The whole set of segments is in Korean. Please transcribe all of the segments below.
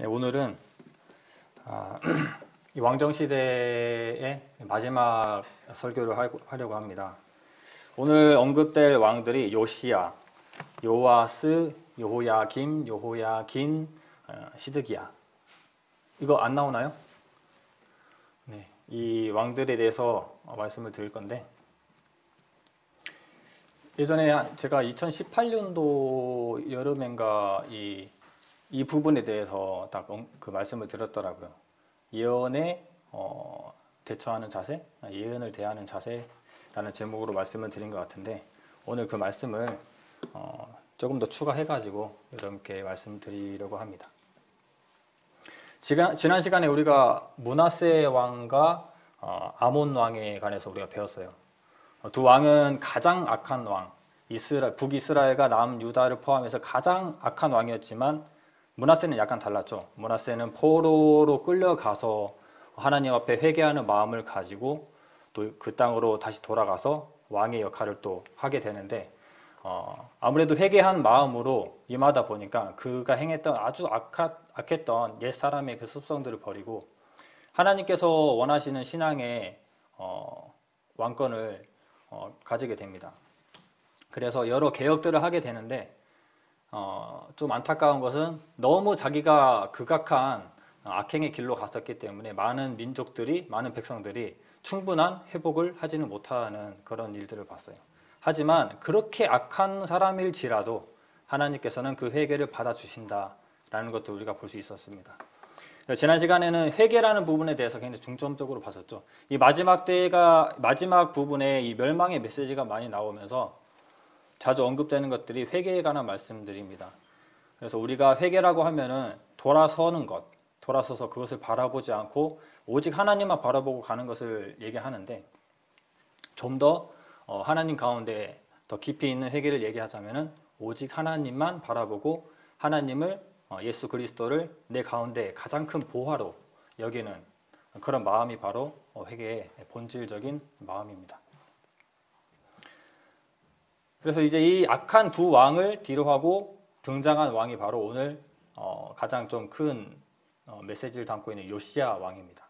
네, 오늘은 이 왕정시대의 마지막 설교를 하려고 합니다. 오늘 언급될 왕들이 요시야, 요아스, 여호야김, 여호야긴, 시드기야. 이거 안 나오나요? 네, 이 왕들에 대해서 말씀을 드릴 건데, 예전에 제가 2018년도 여름엔가 이 부분에 대해서 딱 그 말씀을 드렸더라고요. 예언에 대처하는 자세, 예언을 대하는 자세라는 제목으로 말씀을 드린 것 같은데, 오늘 그 말씀을 조금 더 추가해가지고 여러분께 말씀드리려고 합니다. 지난 시간에 우리가 므낫세 왕과 아몬 왕에 관해서 우리가 배웠어요. 두 왕은 가장 악한 왕, 북이스라엘과 남유다를 포함해서 가장 악한 왕이었지만 므낫세는 약간 달랐죠. 므낫세는 포로로 끌려가서 하나님 앞에 회개하는 마음을 가지고 또 그 땅으로 다시 돌아가서 왕의 역할을 또 하게 되는데, 아무래도 회개한 마음으로 임하다 보니까 그가 행했던 아주 악했던 옛사람의 그 습성들을 버리고 하나님께서 원하시는 신앙의 왕권을 가지게 됩니다. 그래서 여러 개혁들을 하게 되는데, 좀 안타까운 것은 너무 자기가 극악한 악행의 길로 갔었기 때문에 많은 민족들이, 많은 백성들이 충분한 회복을 하지는 못하는 그런 일들을 봤어요. 하지만 그렇게 악한 사람일지라도 하나님께서는 그 회개를 받아주신다라는 것도 우리가 볼 수 있었습니다. 지난 시간에는 회개라는 부분에 대해서 굉장히 중점적으로 봤었죠. 이 마지막 부분에 이 멸망의 메시지가 많이 나오면서 자주 언급되는 것들이 회개에 관한 말씀들입니다. 그래서 우리가 회개라고 하면은 돌아서는 것, 돌아서서 그것을 바라보지 않고 오직 하나님만 바라보고 가는 것을 얘기하는데, 좀 더 하나님 가운데 더 깊이 있는 회개를 얘기하자면은 오직 하나님만 바라보고 하나님을, 예수 그리스도를 내 가운데 가장 큰 보화로 여기는 그런 마음이 바로 회개의 본질적인 마음입니다. 그래서 이제 이 악한 두 왕을 뒤로하고 등장한 왕이 바로 오늘 가장 좀 큰 메시지를 담고 있는 요시야 왕입니다.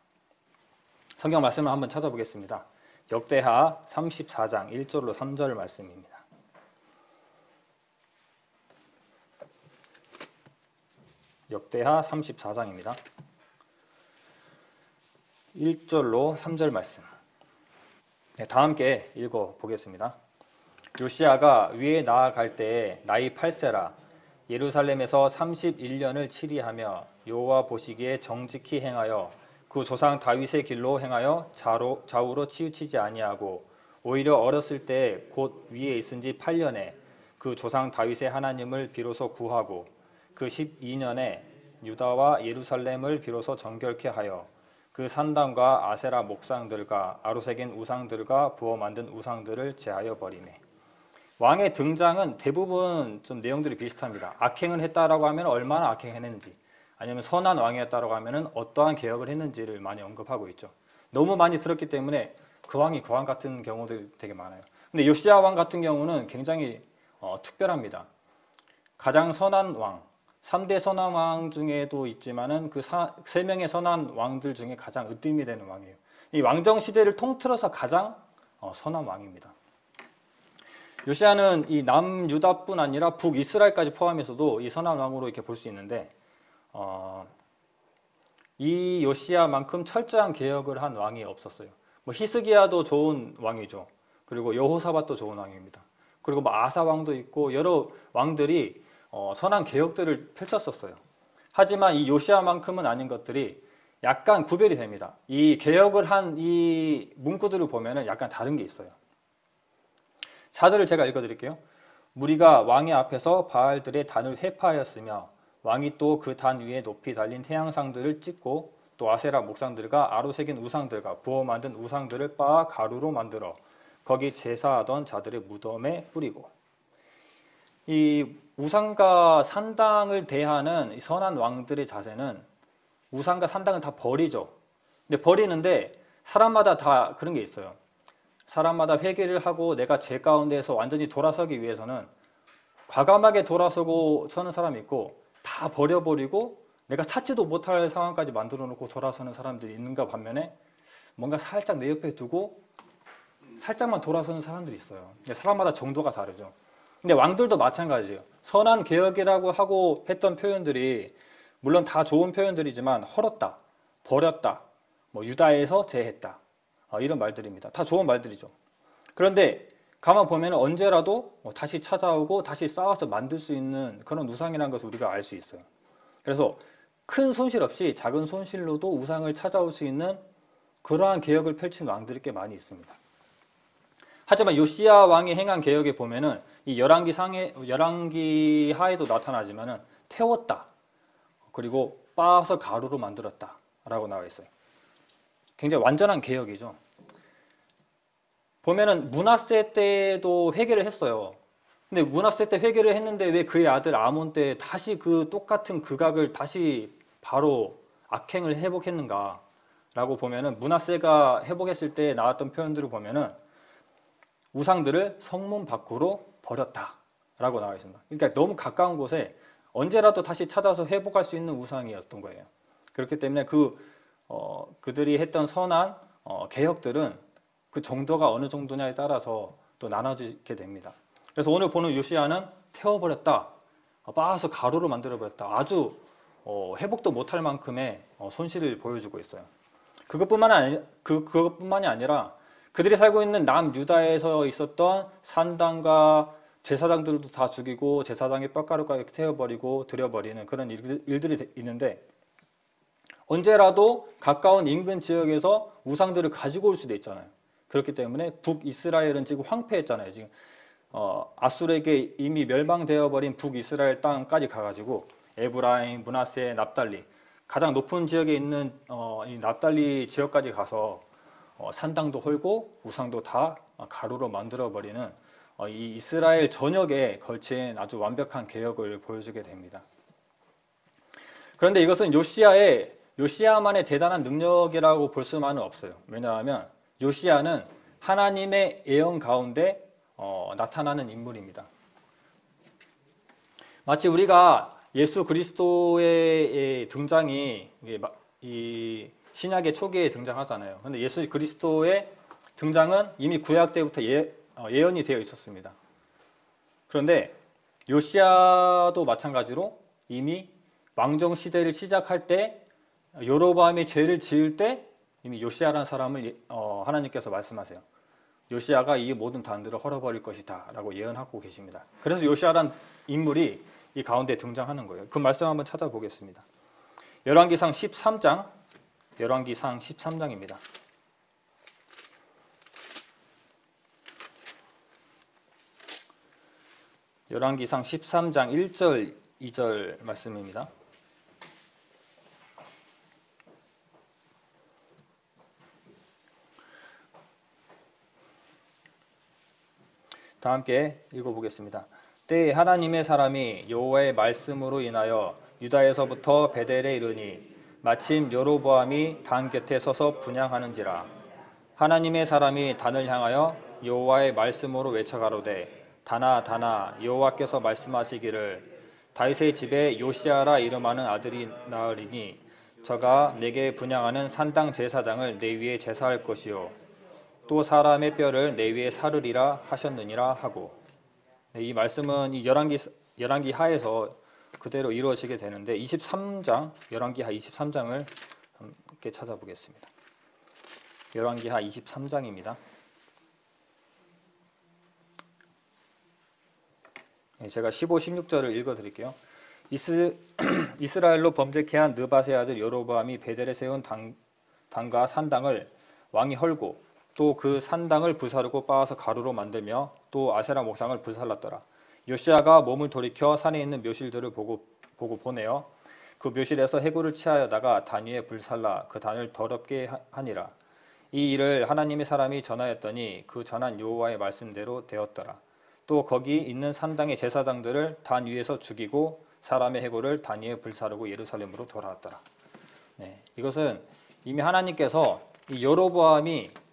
성경 말씀을 한번 찾아보겠습니다. 역대하 34장 1절로 3절 말씀입니다. 역대하 34장입니다. 1절로 3절 말씀. 네, 다 함께 읽어보겠습니다. 요시야가 위에 나아갈 때에 나이 8세라 예루살렘에서 31년을 치리하며 여호와 보시기에 정직히 행하여 그 조상 다윗의 길로 행하여 좌우로 치우치지 아니하고 오히려 어렸을 때 곧 위에 있은 지 8년에 그 조상 다윗의 하나님을 비로소 구하고 그 12년에 유다와 예루살렘을 비로소 정결케 하여 그 산당과 아세라 목상들과 아로새긴 우상들과 부어 만든 우상들을 제하여 버리매. 왕의 등장은 대부분 좀 내용들이 비슷합니다. 악행을 했다라고 하면 얼마나 악행했는지, 아니면 선한 왕이었다라고 하면 어떠한 개혁을 했는지를 많이 언급하고 있죠. 너무 많이 들었기 때문에 그 왕이 그 왕 같은 경우들이 되게 많아요. 근데 요시야 왕 같은 경우는 굉장히 특별합니다. 가장 선한 왕, 3대 선한 왕 중에도 있지만은 그 3명의 선한 왕들 중에 가장 으뜸이 되는 왕이에요. 이 왕정 시대를 통틀어서 가장 선한 왕입니다. 요시야는 이 남유다뿐 아니라 북이스라엘까지 포함해서도 이 선한 왕으로 이렇게 볼 수 있는데, 이 요시야만큼 철저한 개혁을 한 왕이 없었어요. 뭐 히스기야도 좋은 왕이죠. 그리고 여호사밧도 좋은 왕입니다. 그리고 뭐 아사 왕도 있고 여러 왕들이 선한 개혁들을 펼쳤었어요. 하지만 이 요시야만큼은 아닌 것들이 약간 구별이 됩니다. 이 개혁을 한 이 문구들을 보면은 약간 다른 게 있어요. 4절을 제가 읽어드릴게요. 무리가 왕의 앞에서 바알들의 단을 회파하였으며 왕이 또 그 단 위에 높이 달린 태양상들을 찍고 또 아세라 목상들과 아로새긴 우상들과 부어 만든 우상들을 빻아 가루로 만들어 거기 제사하던 자들의 무덤에 뿌리고. 이 우상과 산당을 대하는 선한 왕들의 자세는 우상과 산당을 다 버리죠. 근데 버리는데 사람마다 다 그런 게 있어요. 사람마다 회개를 하고 내가 죄 가운데에서 완전히 돌아서기 위해서는 과감하게 돌아서고 서는 사람이 있고, 다 버려버리고 내가 찾지도 못할 상황까지 만들어 놓고 돌아서는 사람들이 있는가 반면에 뭔가 살짝 내 옆에 두고 살짝만 돌아서는 사람들이 있어요. 사람마다 정도가 다르죠. 근데 왕들도 마찬가지예요. 선한 개혁이라고 하고 했던 표현들이 물론 다 좋은 표현들이지만 헐었다, 버렸다, 뭐 유다에서 제했다, 이런 말들입니다. 다 좋은 말들이죠. 그런데 가만 보면 언제라도 다시 찾아오고 다시 쌓아서 만들 수 있는 그런 우상이라는 것을 우리가 알 수 있어요. 그래서 큰 손실 없이 작은 손실로도 우상을 찾아올 수 있는 그러한 개혁을 펼친 왕들이 꽤 많이 있습니다. 하지만 요시야 왕이 행한 개혁에 보면은 이 열왕기 하에도 나타나지만은 태웠다, 그리고 빻아서 가루로 만들었다 라고 나와 있어요. 굉장히 완전한 개혁이죠. 보면은 므낫세 때도 회개를 했어요. 근데 므낫세 때 회개를 했는데 왜 그의 아들 아몬 때 다시 그 똑같은 극악을 다시 바로 악행을 회복했는가 라고 보면은 므낫세가 회복했을 때 나왔던 표현들을 보면은 우상들을 성문 밖으로 버렸다 라고 나와 있습니다. 그러니까 너무 가까운 곳에 언제라도 다시 찾아서 회복할 수 있는 우상이었던 거예요. 그렇기 때문에 그들이 했던 선한 개혁들은 그 정도가 어느 정도냐에 따라서 또 나눠지게 됩니다. 그래서 오늘 보는 요시야는 태워버렸다, 빻아서 가루로 만들어버렸다, 아주 회복도 못할 만큼의 손실을 보여주고 있어요. 그것뿐만이 아니라 그들이 살고 있는 남유다에서 있었던 산당과 제사장들도 다 죽이고 제사장의 뼈가루까지 태워버리고 들여버리는 그런 일들이 있는데 언제라도 가까운 인근 지역에서 우상들을 가지고 올 수도 있잖아요. 그렇기 때문에 북이스라엘은 지금 황폐했잖아요. 지금 아술에게 이미 멸망되어 버린 북이스라엘 땅까지 가가지고 에브라임, 므낫세, 납달리 가장 높은 지역에 있는 이 납달리 지역까지 가서 산당도 헐고 우상도 다 가루로 만들어 버리는 이 이스라엘 전역에 걸친 아주 완벽한 개혁을 보여주게 됩니다. 그런데 이것은 요시야만의 대단한 능력이라고 볼 수만은 없어요. 왜냐하면 요시야는 하나님의 예언 가운데 나타나는 인물입니다. 마치 우리가 예수 그리스도의 등장이 이 신약의 초기에 등장하잖아요. 그런데 예수 그리스도의 등장은 이미 구약 때부터 예언이 되어 있었습니다. 그런데 요시야도 마찬가지로 이미 왕정 시대를 시작할 때 여로보암이 죄를 지을 때 이미 요시야라는 사람을 하나님께서 말씀하세요. 요시야가 이 모든 단들을 헐어버릴 것이다 라고 예언하고 계십니다. 그래서 요시야라는 인물이 이 가운데 등장하는 거예요. 그 말씀 한번 찾아보겠습니다. 열왕기상 13장입니다. 열왕기상 13장 1절 2절 말씀입니다. 다 함께 읽어보겠습니다. 때에 하나님의 사람이 여호와의 말씀으로 인하여 유다에서부터 베델에 이르니 마침 여로보암이 단 곁에 서서 분향하는지라. 하나님의 사람이 단을 향하여 여호와의 말씀으로 외쳐가로되 단아 단아 여호와께서 말씀하시기를 다윗의 집에 요시야라 이름하는 아들이 나으리니 저가 내게 분향하는 산당 제사장을 내 위에 제사할 것이요 또 사람의 뼈를 내 위에 사르리라 하셨느니라 하고. 이 말씀은 이 열왕기 하에서 그대로 이루어지게 되는데 23장 열왕기 하 23장을 함께 찾아보겠습니다. 열왕기 하 23장입니다. 제가 15, 16절을 읽어드릴게요. 이스라엘로 범죄케 한 느밧의 아들 여로보암이 베델에 세운 당과 산당을 왕이 헐고 또 그 산당을 불사르고 빻아서 가루로 만들며 또 아세라 목상을 불살랐더라. 요시야가 몸을 돌이켜 산에 있는 묘실들을 보고 보내어 그 묘실에서 해골을 취하여다가 단 위에 불살라 그 단을 더럽게 하니라. 이 일을 하나님의 사람이 전하였더니 그 전한 여호와의 말씀대로 되었더라. 또 거기 있는 산당의 제사장들을 단 위에서 죽이고 사람의 해골을 단 위에 불사르고 예루살렘으로 돌아왔더라. 이것은 이미 하나님께서 이 여로보암이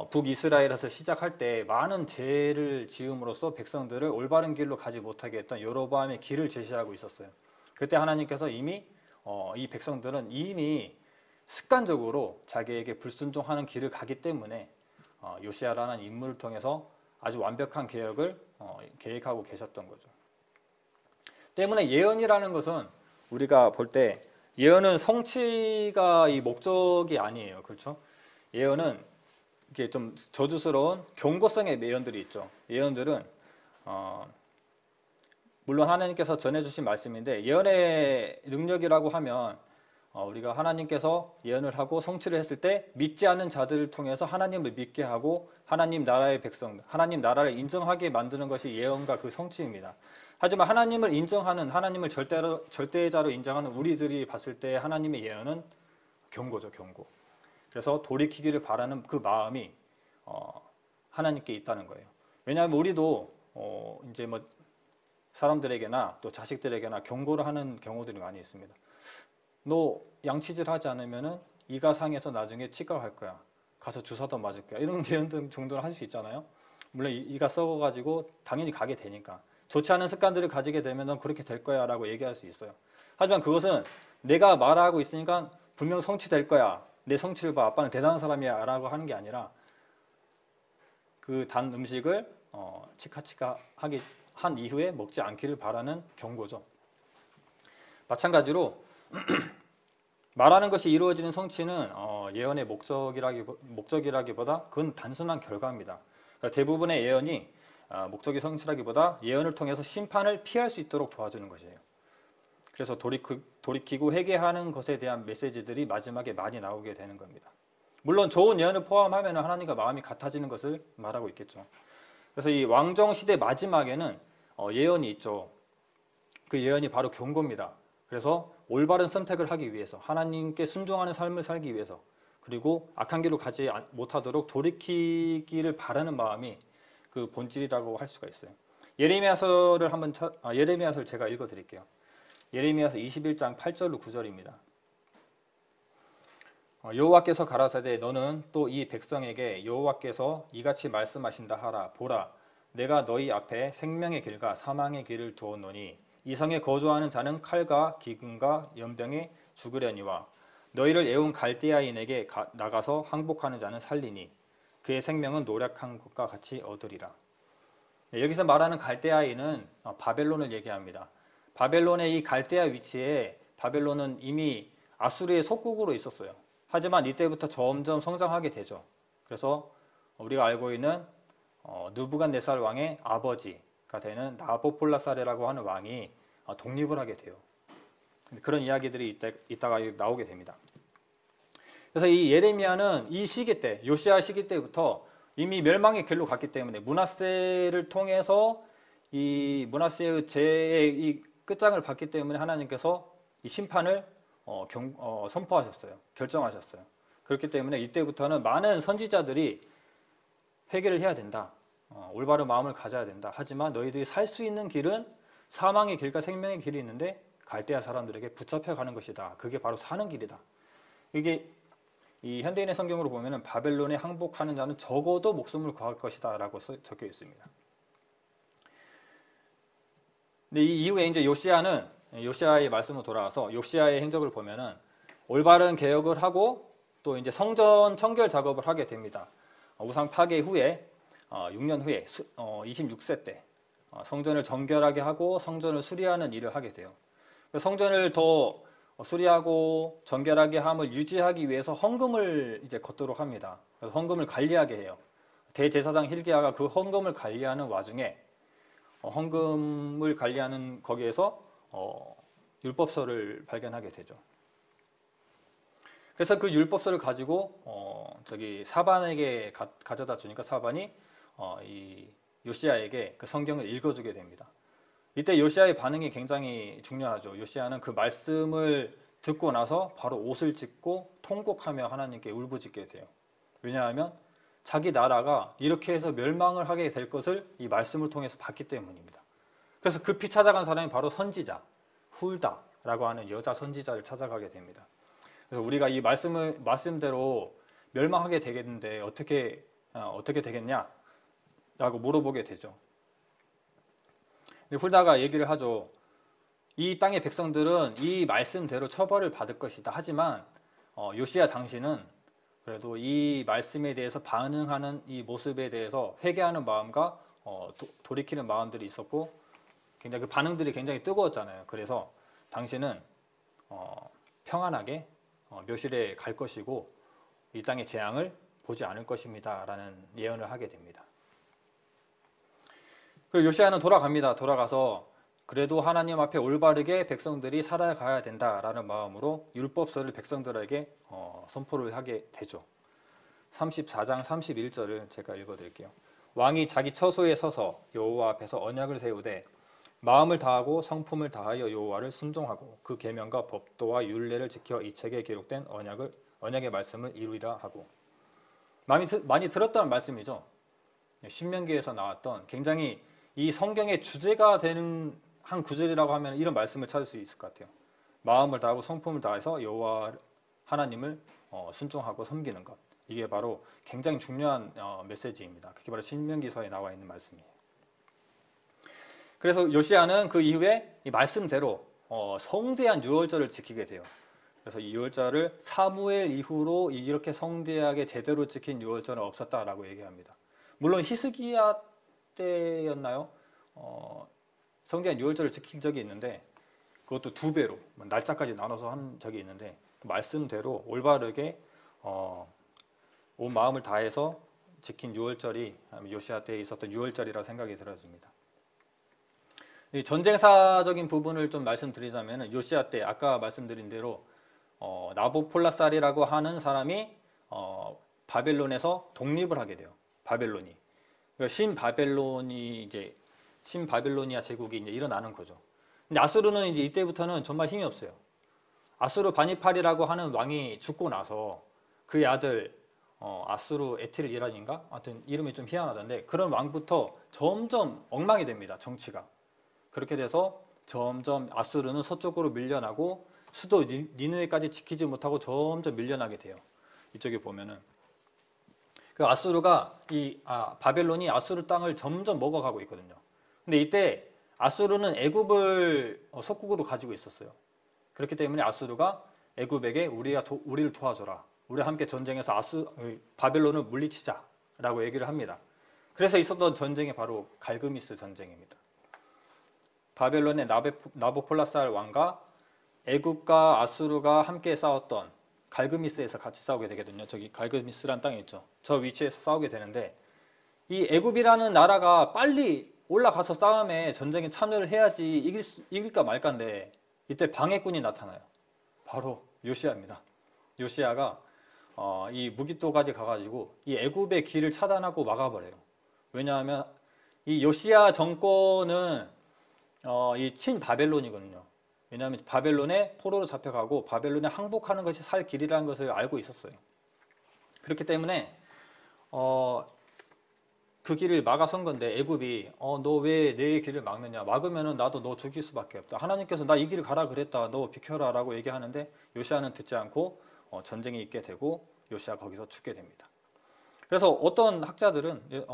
북이스라엘에서 시작할 때 많은 죄를 지음으로써 백성들을 올바른 길로 가지 못하게 했던 여로보암의 길을 제시하고 있었어요. 그때 하나님께서 이미 이 백성들은 이미 습관적으로 자기에게 불순종하는 길을 가기 때문에 요시야라는 인물을 통해서 아주 완벽한 개혁을 계획하고 계셨던 거죠. 때문에 예언이라는 것은 우리가 볼 때 예언은 성취가 이 목적이 아니에요. 그렇죠? 예언은 이게 좀 저주스러운 경고성의 예언들이 있죠. 예언들은 물론 하나님께서 전해주신 말씀인데 예언의 능력이라고 하면 우리가 하나님께서 예언을 하고 성취를 했을 때 믿지 않는 자들을 통해서 하나님을 믿게 하고 하나님 나라의 백성, 하나님 나라를 인정하게 만드는 것이 예언과 그 성취입니다. 하지만 하나님을 인정하는, 하나님을 절대자로 인정하는 우리들이 봤을 때 하나님의 예언은 경고죠, 경고. 그래서 돌이키기를 바라는 그 마음이 하나님께 있다는 거예요. 왜냐하면 우리도 이제 뭐 사람들에게나 또 자식들에게나 경고를 하는 경우들이 많이 있습니다. 너 양치질 하지 않으면은 이가 상해서 나중에 치과 갈 거야. 가서 주사도 맞을 거야. 이런 예언 정도는 할 수 있잖아요. 물론 이가 썩어가지고 당연히 가게 되니까. 좋지 않은 습관들을 가지게 되면 넌 그렇게 될 거야 라고 얘기할 수 있어요. 하지만 그것은 내가 말하고 있으니까 분명 성취될 거야. 내 성취를 봐. 아빠는 대단한 사람이야 라고 하는 게 아니라 그 단 음식을 치카치카 하게 한 이후에 먹지 않기를 바라는 경고죠. 마찬가지로 말하는 것이 이루어지는 성취는 예언의 목적이라기보다 그건 단순한 결과입니다. 그러니까 대부분의 예언이 목적이 성취라기보다 예언을 통해서 심판을 피할 수 있도록 도와주는 것이에요. 그래서 돌이키고 회개하는 것에 대한 메시지들이 마지막에 많이 나오게 되는 겁니다. 물론 좋은 예언을 포함하면 하나님과 마음이 같아지는 것을 말하고 있겠죠. 그래서 이 왕정시대 마지막에는 예언이 있죠. 그 예언이 바로 경고입니다. 그래서 올바른 선택을 하기 위해서 하나님께 순종하는 삶을 살기 위해서 그리고 악한 길로 가지 못하도록 돌이키기를 바라는 마음이 그 본질이라고 할 수가 있어요. 예레미야서를 제가 읽어드릴게요. 예레미야서 21장 8절로 9절입니다. 여호와께서 가라사대 너는 또 이 백성에게 여호와께서 이같이 말씀하신다 하라. 보라 내가 너희 앞에 생명의 길과 사망의 길을 두었노니 이 성에 거주하는 자는 칼과 기근과 연병에 죽으려니와 너희를 애운 갈대아인에게 나가서 항복하는 자는 살리니 그의 생명은 노력한 것과 같이 얻으리라. 여기서 말하는 갈대아인은 바벨론을 얘기합니다. 바벨론의 이 갈대아 위치에 바벨론은 이미 아수르의 속국으로 있었어요. 하지만 이때부터 점점 성장하게 되죠. 그래서 우리가 알고 있는 느부갓네살 왕의 아버지가 되는 나보폴라사레라고 하는 왕이 독립을 하게 돼요. 그런 이야기들이 이따가 나오게 됩니다. 그래서 이 예레미야는 이 시기 때, 요시야 시기 때부터 이미 멸망의 길로 갔기 때문에 므낫세를 통해서 이 므낫세의 죄의 이 끝장을 봤기 때문에 하나님께서 이 심판을 선포하셨어요. 결정하셨어요. 그렇기 때문에 이때부터는 많은 선지자들이 회개를 해야 된다. 올바른 마음을 가져야 된다. 하지만 너희들이 살 수 있는 길은 사망의 길과 생명의 길이 있는데 갈대아 사람들에게 붙잡혀가는 것이다. 그게 바로 사는 길이다. 이게 이 현대인의 성경으로 보면은 바벨론에 항복하는 자는 적어도 목숨을 구할 것이다 라고 적혀 있습니다. 근데 이 이후에 이제 요시야의 말씀으로 돌아와서 요시야의 행적을 보면은 올바른 개혁을 하고 또 이제 성전 청결 작업을 하게 됩니다. 우상 파괴 후에 6년 후에 26세 때 성전을 정결하게 하고 성전을 수리하는 일을 하게 돼요. 성전을 더 수리하고 정결하게 함을 유지하기 위해서 헌금을 이제 걷도록 합니다. 그래서 헌금을 관리하게 해요. 대제사장 hil기야가 그 헌금을 관리하는 와중에 헌금을 관리하는 거기에서 율법서를 발견하게 되죠. 그래서 그 율법서를 가지고 사반에게 가져다 주니까 사반이 이 요시야에게 그 성경을 읽어주게 됩니다. 이때 요시야의 반응이 굉장히 중요하죠. 요시야는 그 말씀을 듣고 나서 바로 옷을 찢고 통곡하며 하나님께 울부짖게 돼요. 왜냐하면 자기 나라가 이렇게 해서 멸망을 하게 될 것을 이 말씀을 통해서 봤기 때문입니다. 그래서 급히 찾아간 사람이 바로 선지자 훌다라고 하는 여자 선지자를 찾아가게 됩니다. 그래서 우리가 이 말씀대로 멸망하게 되겠는데 어떻게 되겠냐라고 물어보게 되죠. 훌다가 얘기를 하죠. 이 땅의 백성들은 이 말씀대로 처벌을 받을 것이다. 하지만 요시야 당시는 그래도 이 말씀에 대해서 반응하는 이 모습에 대해서 회개하는 마음과 돌이키는 마음들이 있었고 굉장히 그 반응들이 굉장히 뜨거웠잖아요. 그래서 당시는 평안하게 묘실에 갈 것이고 이 땅의 재앙을 보지 않을 것입니다. 라는 예언을 하게 됩니다. 그리고 요시야는 돌아갑니다. 돌아가서 그래도 하나님 앞에 올바르게 백성들이 살아가야 된다라는 마음으로 율법서를 백성들에게 선포를 하게 되죠. 34장 31절을 제가 읽어드릴게요. 왕이 자기 처소에 서서 여호와 앞에서 언약을 세우되 마음을 다하고 성품을 다하여 여호와를 순종하고 그 계명과 법도와 율례를 지켜 이 책에 기록된 언약의 말씀을 이루리라 하고. 많이 들었던 말씀이죠. 신명기에서 나왔던 굉장히 이 성경의 주제가 되는 한 구절이라고 하면 이런 말씀을 찾을 수 있을 것 같아요. 마음을 다하고 성품을 다해서 여호와 하나님을 순종하고 섬기는 것. 이게 바로 굉장히 중요한 메시지입니다. 그게 바로 신명기서에 나와 있는 말씀이에요. 그래서 요시야는 그 이후에 이 말씀대로 성대한 유월절을 지키게 돼요. 그래서 이 유월절을 사무엘 이후로 이렇게 성대하게 제대로 지킨 유월절은 없었다라고 얘기합니다. 물론 히스기야 때였나요? 성대한 유월절을 지킨 적이 있는데 그것도 2배로 날짜까지 나눠서 한 적이 있는데 그 말씀대로 올바르게 온 마음을 다해서 지킨 유월절이 요시야 때에 있었던 유월절이라고 생각이 들어집니다. 이 전쟁사적인 부분을 좀 말씀드리자면 요시야 때 아까 말씀드린 대로 나보폴라살이라고 하는 사람이 바벨론에서 독립을 하게 돼요. 바벨론이. 신바벨로니아 제국이 이제 일어나는 거죠. 근데 아수르는 이제 이때부터는 정말 힘이 없어요. 아수르 바니팔이라고 하는 왕이 죽고 나서 그의 아들 아수르 에틸이란인가? 하여튼 이름이 좀 희한하던데 그런 왕부터 점점 엉망이 됩니다. 정치가. 그렇게 돼서 점점 아수르는 서쪽으로 밀려나고 수도 니느웨까지 지키지 못하고 점점 밀려나게 돼요. 이쪽에 보면은 그 아수르가 바벨론이 아수르 땅을 점점 먹어가고 있거든요. 근데 이때 아수르는 애굽을 속국으로 가지고 있었어요. 그렇기 때문에 아수르가 애굽에게 우리를 도와줘라. 우리와 함께 전쟁해서 바벨론을 물리치자라고 얘기를 합니다. 그래서 있었던 전쟁이 바로 갈그미스 전쟁입니다. 바벨론의 나보폴라살 왕과 애굽과 아수르가 함께 싸웠던 갈그미스에서 같이 싸우게 되거든요. 저기 갈그미스란 땅이 있죠. 저 위치에서 싸우게 되는데 이 애굽이라는 나라가 빨리 올라가서 싸움에 전쟁에 참여를 해야지 이길까 말까인데 이때 방해꾼이 나타나요. 바로 요시야입니다. 요시야가 이 무기토까지 가가지고 이 애굽의 길을 차단하고 막아버려요. 왜냐하면 이 요시야 정권은 이 친바벨론이거든요. 왜냐하면 바벨론에 포로로 잡혀가고 바벨론에 항복하는 것이 살 길이라는 것을 알고 있었어요. 그렇기 때문에 그 길을 막아선 건데 애굽이 너 왜 내 길을 막느냐, 막으면은 나도 너 죽일 수밖에 없다. 하나님께서 나 이 길을 가라 그랬다. 너 비켜라 라고 얘기하는데 요시야는 듣지 않고 전쟁이 있게 되고 요시야가 거기서 죽게 됩니다. 그래서 어떤 학자들은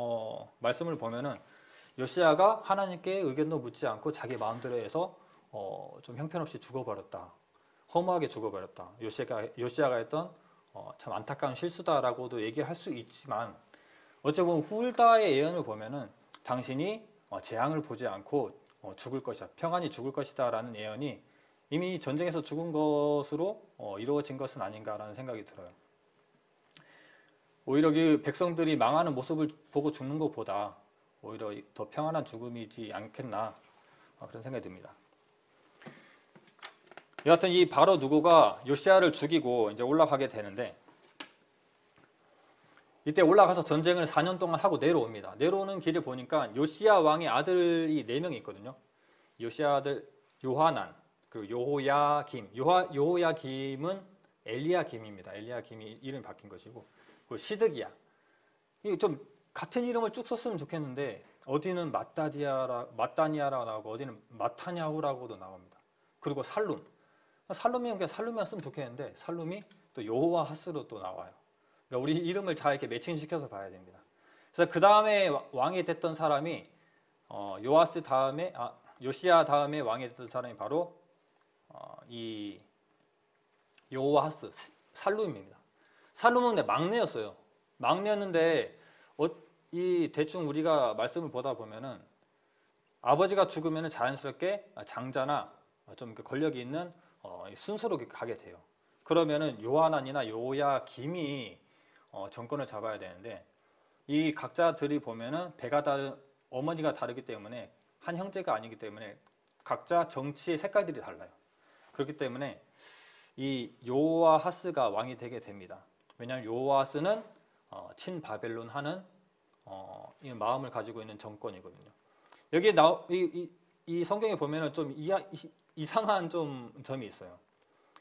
말씀을 보면은 요시야가 하나님께 의견도 묻지 않고 자기 마음대로 해서 좀 형편없이 죽어버렸다. 허무하게 죽어버렸다. 요시야가 했던 참 안타까운 실수다라고도 얘기할 수 있지만 어찌 보면 훌다의 예언을 보면은 당신이 재앙을 보지 않고 죽을 것이다. 평안히 죽을 것이다 라는 예언이 이미 전쟁에서 죽은 것으로 이루어진 것은 아닌가라는 생각이 들어요. 오히려 그 백성들이 망하는 모습을 보고 죽는 것보다 오히려 더 평안한 죽음이지 않겠나 그런 생각이 듭니다. 여하튼 이 바로 누구가 요시야를 죽이고 이제 올라가게 되는데 이때 올라가서 전쟁을 4년 동안 하고 내려옵니다. 내려오는 길을 보니까 요시야 왕의 아들이 4명이 있거든요. 요시야 아들 요하난, 그리고 요호야김. 요호야김은 엘리야김입니다. 엘리야김이 이름이 바뀐 것이고, 그리고 시드기야. 이게 좀 같은 이름을 쭉 썼으면 좋겠는데 어디는 마따니아라고 나오고 어디는 마타냐후라고도 나옵니다. 그리고 살룸이면 그냥 살룸이만 쓰면 좋겠는데 살룸이 또 여호와 하스로 또 나와요. 그러니까 우리 이름을 잘 이렇게 매칭시켜서 봐야 됩니다. 그래서 그 다음에 왕이 됐던 사람이 요아스 다음에 요시야 다음에 왕이 됐던 사람이 바로 이 여호와하스 살룸입니다. 살룸은 막내였어요. 막내였는데 이 대충 우리가 말씀을 보다 보면은 아버지가 죽으면 자연스럽게 장자나 좀 권력이 있는 순서로 가게 돼요. 그러면은 요하난이나 요야김이 정권을 잡아야 되는데 이 각자들이 보면은 배가 다른 어머니가 다르기 때문에 한 형제가 아니기 때문에 각자 정치의 색깔들이 달라요. 그렇기 때문에 이 요아하스가 왕이 되게 됩니다. 왜냐하면 요아하스는 친바벨론 하는 이 마음을 가지고 있는 정권이거든요. 여기에 이 성경에 보면은 좀 이상한 좀 점이 있어요.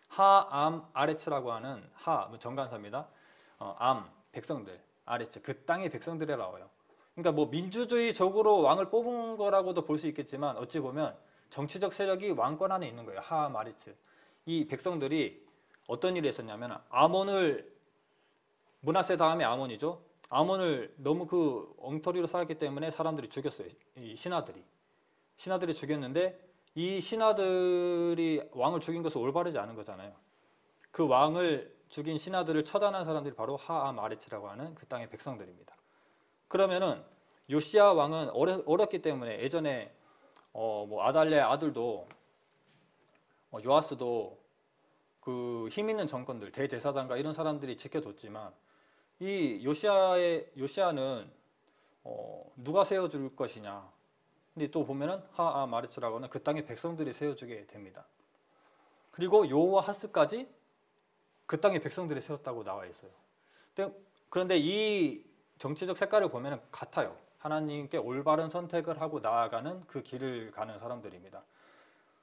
하암 아레츠라고 하는 정관사입니다. 암 백성들 아레츠 그 땅의 백성들에 나와요. 그러니까 뭐 민주주의적으로 왕을 뽑은 거라고도 볼 수 있겠지만 어찌 보면 정치적 세력이 왕권 안에 있는 거예요. 하암 아레츠 이 백성들이 어떤 일을 했었냐면 아몬을 므낫세 다음에 아몬이죠. 아몬을 너무 그 엉터리로 살았기 때문에 사람들이 죽였어요. 이 신하들이 죽였는데 이 신하들이 왕을 죽인 것은 올바르지 않은 거잖아요. 그 왕을 죽인 신하들을 처단한 사람들이 바로 하암 아레츠라고 하는 그 땅의 백성들입니다. 그러면은 요시야 왕은 어렸기 때문에 예전에 뭐 아달랴의 아들도 요아스도 그 힘 있는 정권들 대제사장과 이런 사람들이 지켜뒀지만 이 요시야는 누가 세워줄 것이냐. 근데 또 보면은 하암 아레츠라고는 그 땅의 백성들이 세워주게 됩니다. 그리고 요아하스까지 그 땅의 백성들이 세웠다고 나와 있어요. 그런데 이 정치적 색깔을 보면 같아요. 하나님께 올바른 선택을 하고 나아가는 그 길을 가는 사람들입니다.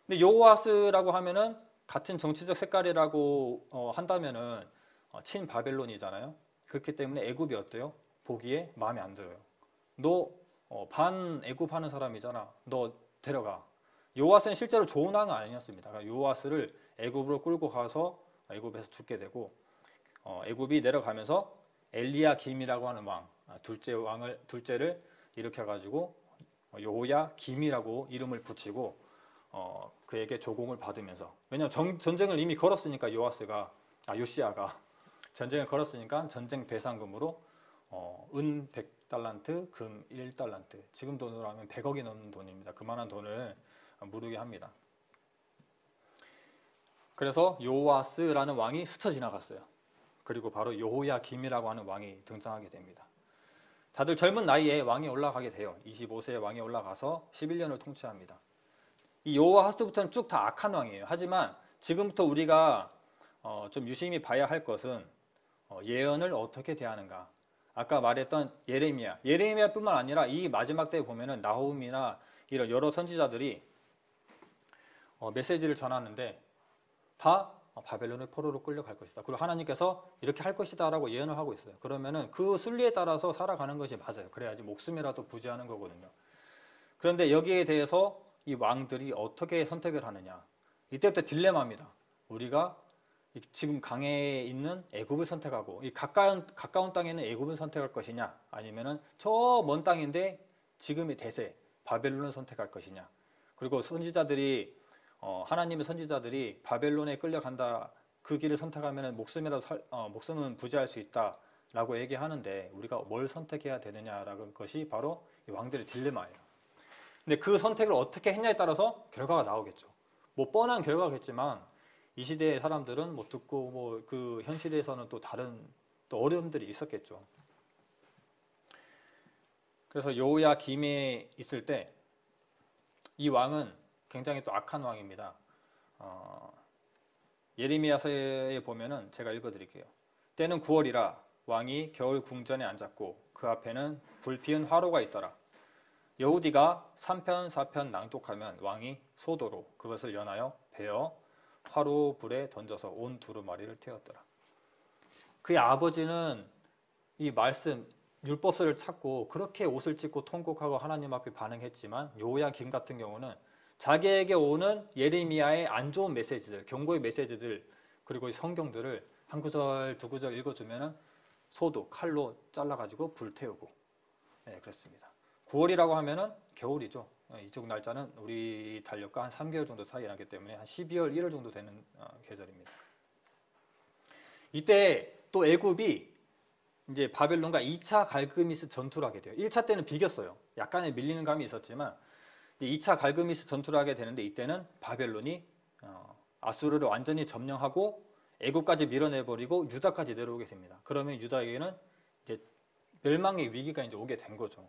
근데 요아스라고 하면은 같은 정치적 색깔이라고 한다면은 친바벨론이잖아요. 그렇기 때문에 애굽이 어때요? 보기에 마음에 안 들어요. 너 반애굽하는 사람이잖아. 너 데려가. 요아스는 실제로 좋은 왕은 아니었습니다. 그러니까 요아스를 애굽으로 끌고 가서 애굽에서 죽게 되고 애굽이 내려가면서 엘리야김이라고 하는 왕, 둘째를 일으켜 가지고 여호야김이라고 이름을 붙이고 그에게 조공을 받으면서 왜냐하면 전쟁을 이미 걸었으니까 요시야가 전쟁을 걸었으니까 전쟁 배상금으로 은 100달란트, 금 1달란트 지금 돈으로 하면 100억이 넘는 돈입니다. 그만한 돈을 무르게 합니다. 그래서 요아스라는 왕이 스쳐 지나갔어요. 그리고 바로 여호야김이라고 하는 왕이 등장하게 됩니다. 다들 젊은 나이에 왕이 올라가게 돼요. 25세에 왕이 올라가서 11년을 통치합니다. 이 여호와하스부터는 쭉 다 악한 왕이에요. 하지만 지금부터 우리가 좀 유심히 봐야 할 것은 예언을 어떻게 대하는가. 아까 말했던 예레미야뿐만 아니라 이 마지막 때에 보면은 나훔이나 이런 여러 선지자들이 메시지를 전하는데 다 바벨론의 포로로 끌려갈 것이다. 그리고 하나님께서 이렇게 할 것이다 라고 예언을 하고 있어요. 그러면은 그 순리에 따라서 살아가는 것이 맞아요. 그래야지 목숨이라도 부지하는 거거든요. 그런데 여기에 대해서 이 왕들이 어떻게 선택을 하느냐. 이때부터 딜레마입니다. 우리가 지금 강해에 있는 애굽을 선택하고 이 가까운 땅에 있는 애굽을 선택할 것이냐 아니면은 저 먼 땅인데 지금의 대세 바벨론을 선택할 것이냐. 그리고 하나님의 선지자들이 바벨론에 끌려간다 그 길을 선택하면 목숨은 부지할 수 있다라고 얘기하는데 우리가 뭘 선택해야 되느냐라는 것이 바로 이 왕들의 딜레마예요. 근데 그 선택을 어떻게 했냐에 따라서 결과가 나오겠죠. 뭐 뻔한 결과겠지만 이 시대의 사람들은 뭐 듣고 뭐 그 현실에서는 또 다른 또 어려움들이 있었겠죠. 그래서 여호야김에 있을 때 이 왕은 굉장히 또 악한 왕입니다. 예레미야서에 보면은 제가 읽어드릴게요. 때는 9월이라 왕이 겨울 궁전에 앉았고 그 앞에는 불피운 화로가 있더라. 여후디가 3편 4편 낭독하면 왕이 소도로 그것을 연하여 베어 화로 불에 던져서 온 두루마리를 태웠더라. 그의 아버지는 이 말씀 율법서를 찾고 그렇게 옷을 찢고 통곡하고 하나님 앞에 반응했지만 여호야김 같은 경우는 자기에게 오는 예레미야의 안 좋은 메시지들, 경고의 메시지들 그리고 성경들을 한 구절 두 구절 읽어주면은 소도 칼로 잘라가지고 불태우고 그렇습니다. 9월이라고 하면은 겨울이죠. 이쪽 날짜는 우리 달력과 한 3개월 정도 차이 나기 때문에 한 12월 1월 정도 되는 계절입니다. 이때 또 애굽이 이제 바벨론과 2차 갈그미스 전투를 하게 돼요. 1차 때는 비겼어요. 약간의 밀리는 감이 있었지만 2차 갈그미스 전투를 하게 되는데 이때는 바벨론이 아수르를 완전히 점령하고 애굽까지 밀어내버리고 유다까지 내려오게 됩니다. 그러면 유다에게는 이제 멸망의 위기가 이제 오게 된 거죠.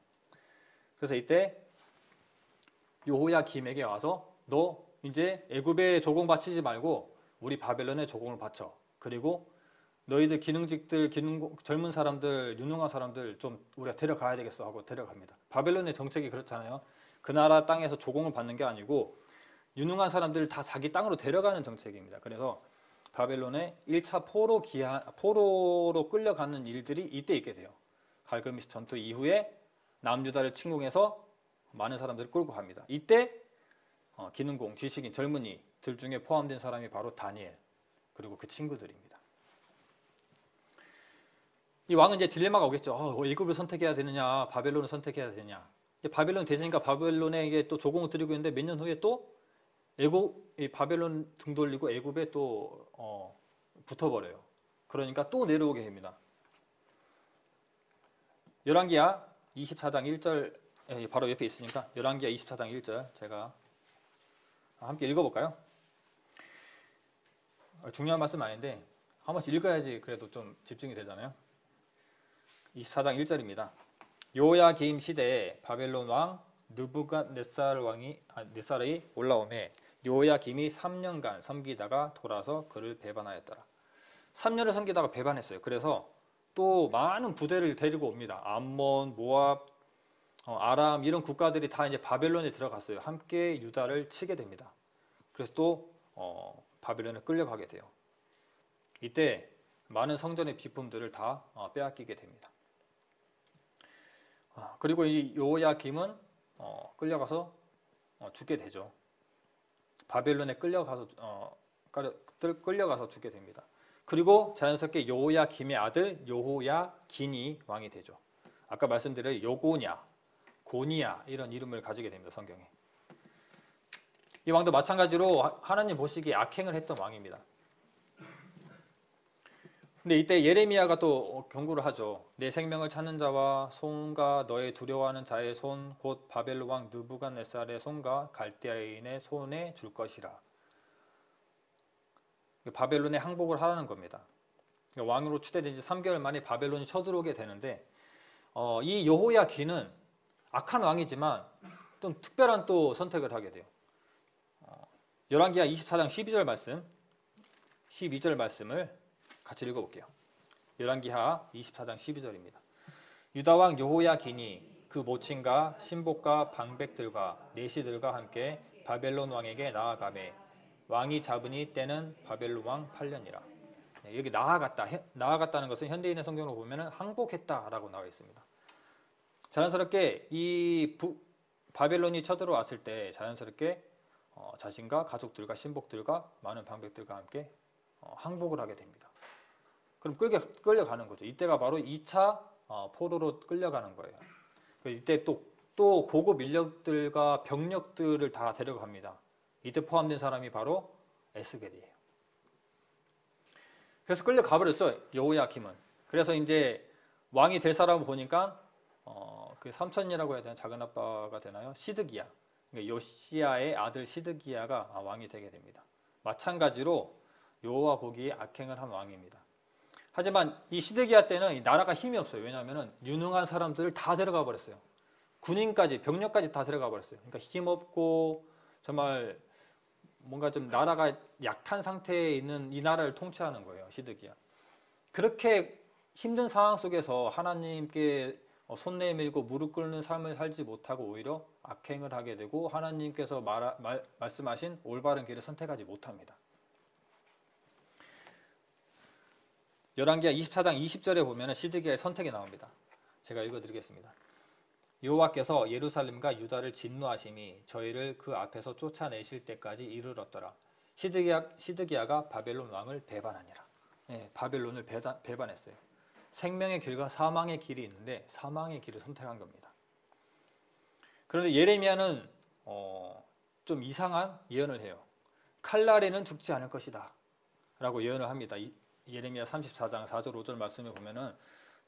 그래서 이때 여호야김에게 와서 너 이제 애굽에 조공 바치지 말고 우리 바벨론에 조공을 바쳐. 그리고 너희들 기능직들, 젊은 사람들, 유능한 사람들 좀 우리가 데려가야 되겠어 하고 데려갑니다. 바벨론의 정책이 그렇잖아요. 그 나라 땅에서 조공을 받는 게 아니고 유능한 사람들을 다 자기 땅으로 데려가는 정책입니다. 그래서 바벨론의 1차 포로로 끌려가는 일들이 이때 있게 돼요. 갈그미스 전투 이후에 남유다를 침공해서 많은 사람들을 끌고 갑니다. 이때 기능공, 지식인, 젊은이들 중에 포함된 사람이 바로 다니엘 그리고 그 친구들입니다. 이 왕은 이제 딜레마가 오겠죠. 애굽을 선택해야 되느냐, 바벨론을 선택해야 되느냐. 바벨론 대제니까 바벨론에게 또 조공을 드리고 있는데 몇 년 후에 또 바벨론 등 돌리고 애굽에 또 붙어버려요. 그러니까 또 내려오게 됩니다. 열왕기하 24장 1절 바로 옆에 있으니까 열왕기하 24장 1절 제가 함께 읽어볼까요? 중요한 말씀 아닌데 한 번씩 읽어야지 그래도 좀 집중이 되잖아요. 24장 1절입니다. 요야김 시대에 바벨론 왕 느부갓네살이 올라오매 요야김이 3년간 섬기다가 돌아서 그를 배반하였더라. 3년을 섬기다가 배반했어요. 그래서 또 많은 부대를 데리고 옵니다. 암몬, 모압, 아람 이런 국가들이 다 이제 바벨론에 들어갔어요. 함께 유다를 치게 됩니다. 그래서 또 바벨론에 끌려가게 돼요. 이때 많은 성전의 비품들을 다 빼앗기게 됩니다. 그리고 이 요야김은 끌려가서 죽게 되죠. 바벨론에 끌려가서 죽게 됩니다. 그리고 자연스럽게 요야김의 아들 요호야긴이 왕이 되죠. 아까 말씀드린 요고냐, 고니야 이런 이름을 가지게 됩니다. 성경에. 이 왕도 마찬가지로 하나님 보시기에 악행을 했던 왕입니다. 근데 이때 예레미야가 또 경고를 하죠. 내 생명을 찾는 자와 손과 너의 두려워하는 자의 손 곧 바벨론 왕 느부갓네살의 손과 갈대아인의 손에 줄 것이라. 바벨론에 항복을 하라는 겁니다. 왕으로 추대된 지 3개월 만에 바벨론이 쳐들어오게 되는데 이 여호야긴은 악한 왕이지만 좀 특별한 또 선택을 하게 돼요. 열왕기하 24장 12절 말씀 12절 말씀을 같이 읽어볼게요. 열왕기하 24장 12절입니다. 유다왕 여호야긴이 그 모친과 신복과 방백들과 내시들과 함께 바벨론 왕에게 나아가매 왕이 잡으니 때는 바벨론 왕 8년이라. 여기 나아갔다는 것은 현대인의 성경으로 보면 항복했다라고 나와 있습니다. 자연스럽게 이 바벨론이 쳐들어왔을 때 자연스럽게 자신과 가족들과 신복들과 많은 방백들과 함께 항복을 하게 됩니다. 그럼 끌려가는 거죠. 이때가 바로 2차 포로로 끌려가는 거예요. 이때 또 고급 인력들과 병력들을 다 데려갑니다. 이때 포함된 사람이 바로 에스겔이에요. 그래서 끌려가 버렸죠. 여호야김은. 그래서 이제 왕이 될 사람을 보니까 그 삼촌이라고 해야 되나 작은 아빠가 되나요? 시드기야. 그러니까 요시야의 아들 시드기야가 왕이 되게 됩니다. 마찬가지로 여호와 보기에 악행을 한 왕입니다. 하지만 이 시드기야 때는 이 나라가 힘이 없어요. 왜냐하면 유능한 사람들을 다 데려가 버렸어요. 군인까지 병력까지 다 데려가 버렸어요. 그러니까 힘없고 정말 뭔가 좀 나라가 약한 상태에 있는 이 나라를 통치하는 거예요. 시드기야. 그렇게 힘든 상황 속에서 하나님께 손 내밀고 무릎 꿇는 삶을 살지 못하고 오히려 악행을 하게 되고 하나님께서 말씀하신 올바른 길을 선택하지 못합니다. 열왕기하 24장 20절에 보면 시드기야의 선택이 나옵니다. 제가 읽어드리겠습니다. 여호와께서 예루살렘과 유다를 진노하심이 저희를 그 앞에서 쫓아내실 때까지 이르렀더라. 시드기야가 바벨론 왕을 배반하니라. 바벨론을 배반했어요. 생명의 길과 사망의 길이 있는데 사망의 길을 선택한 겁니다. 그런데 예레미야는 좀 이상한 예언을 해요. 칼날에는 죽지 않을 것이다 라고 예언을 합니다. 예레미야 34장 4절 5절 말씀에 보면은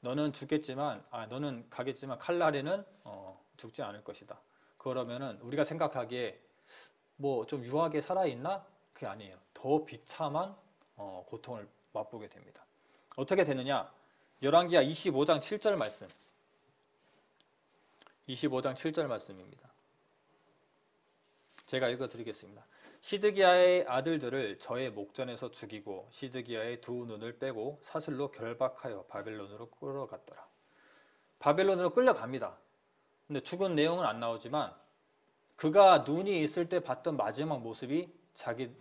너는 죽겠지만 너는 가겠지만 칼날에는 죽지 않을 것이다. 그러면은 우리가 생각하기에 뭐 좀 유하게 살아있나? 그게 아니에요. 더 비참한 고통을 맛보게 됩니다. 어떻게 되느냐? 열왕기하 25장 7절 말씀. 25장 7절 말씀입니다. 제가 읽어드리겠습니다. 시드기야의 아들들을 저의 목전에서 죽이고 시드기야의 두 눈을 빼고 사슬로 결박하여 바벨론으로 끌어갔더라. 바벨론으로 끌려갑니다. 근데 죽은 내용은 안 나오지만 그가 눈이 있을 때 봤던 마지막 모습이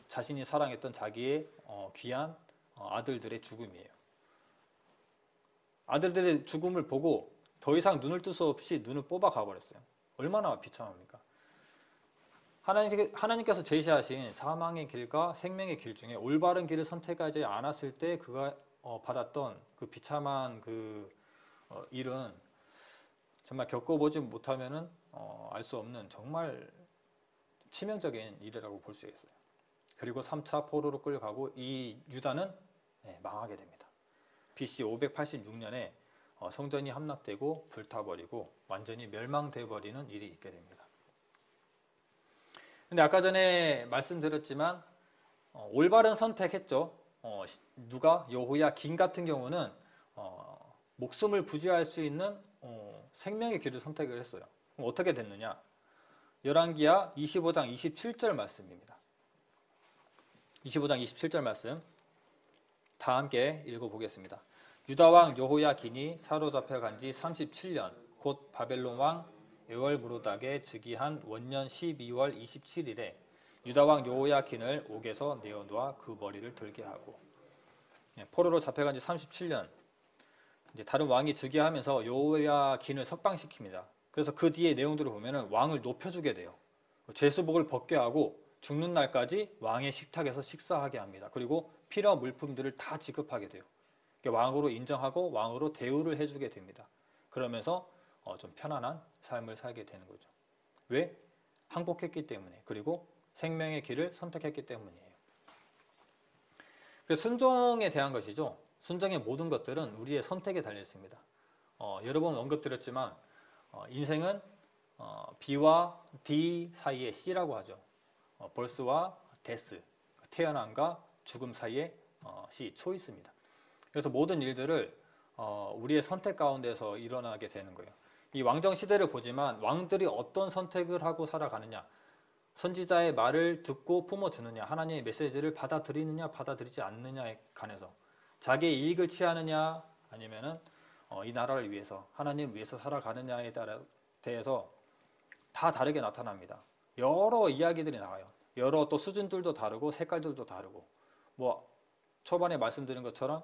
자신이 사랑했던 자기의 귀한 아들들의 죽음이에요. 아들들의 죽음을 보고 더 이상 눈을 뜰 수 없이 눈을 뽑아 가버렸어요. 얼마나 비참합니까? 하나님께서 제시하신 사망의 길과 생명의 길 중에 올바른 길을 선택하지 않았을 때 그가 받았던 그 비참한 그 일은 정말 겪어보지 못하면은 알 수 없는 정말 치명적인 일이라고 볼 수 있어요. 그리고 3차 포로로 끌려가고 이 유다는 망하게 됩니다. BC 586년에 성전이 함락되고 불타버리고 완전히 멸망돼 버리는 일이 있게 됩니다. 근데 아까 전에 말씀드렸지만 올바른 선택했죠. 누가? 여호야긴 같은 경우는 목숨을 부지할 수 있는 생명의 길을 선택을 했어요. 그럼 어떻게 됐느냐? 열왕기하 25장 27절 말씀입니다. 25장 27절 말씀 다 함께 읽어보겠습니다. 유다 왕 여호야긴이 사로잡혀간 지 37년 곧 바벨론 왕 에월므로닥의 즉위한 원년 12월 27일에 유다 왕 여호야긴을 옥에서 내어놓아 그 머리를 들게 하고 포로로 잡혀간 지 37년 이제 다른 왕이 즉위하면서 여호야긴을 석방시킵니다. 그래서 그 뒤에 내용들을 보면은 왕을 높여주게 돼요. 제수복을 벗게 하고 죽는 날까지 왕의 식탁에서 식사하게 합니다. 그리고 필요한 물품들을 다 지급하게 돼요. 왕으로 인정하고 왕으로 대우를 해주게 됩니다. 그러면서 좀 편안한 삶을 살게 되는 거죠. 왜? 항복했기 때문에, 그리고 생명의 길을 선택했기 때문이에요. 그래서 순종에 대한 것이죠. 순종의 모든 것들은 우리의 선택에 달려 있습니다. 여러 번 언급드렸지만 인생은 B와 D 사이에 C라고 하죠. birth와 death, 태어남과 죽음 사이에 C, choice입니다. 그래서 모든 일들을 우리의 선택 가운데서 일어나게 되는 거예요. 이 왕정 시대를 보지만 왕들이 어떤 선택을 하고 살아가느냐, 선지자의 말을 듣고 품어주느냐, 하나님의 메시지를 받아들이느냐 받아들이지 않느냐에 관해서 자기의 이익을 취하느냐 아니면은 이 나라를 위해서 하나님을 위해서 살아가느냐에 대해서 다 다르게 나타납니다. 여러 이야기들이 나와요. 여러 또 수준들도 다르고 색깔들도 다르고 뭐 초반에 말씀드린 것처럼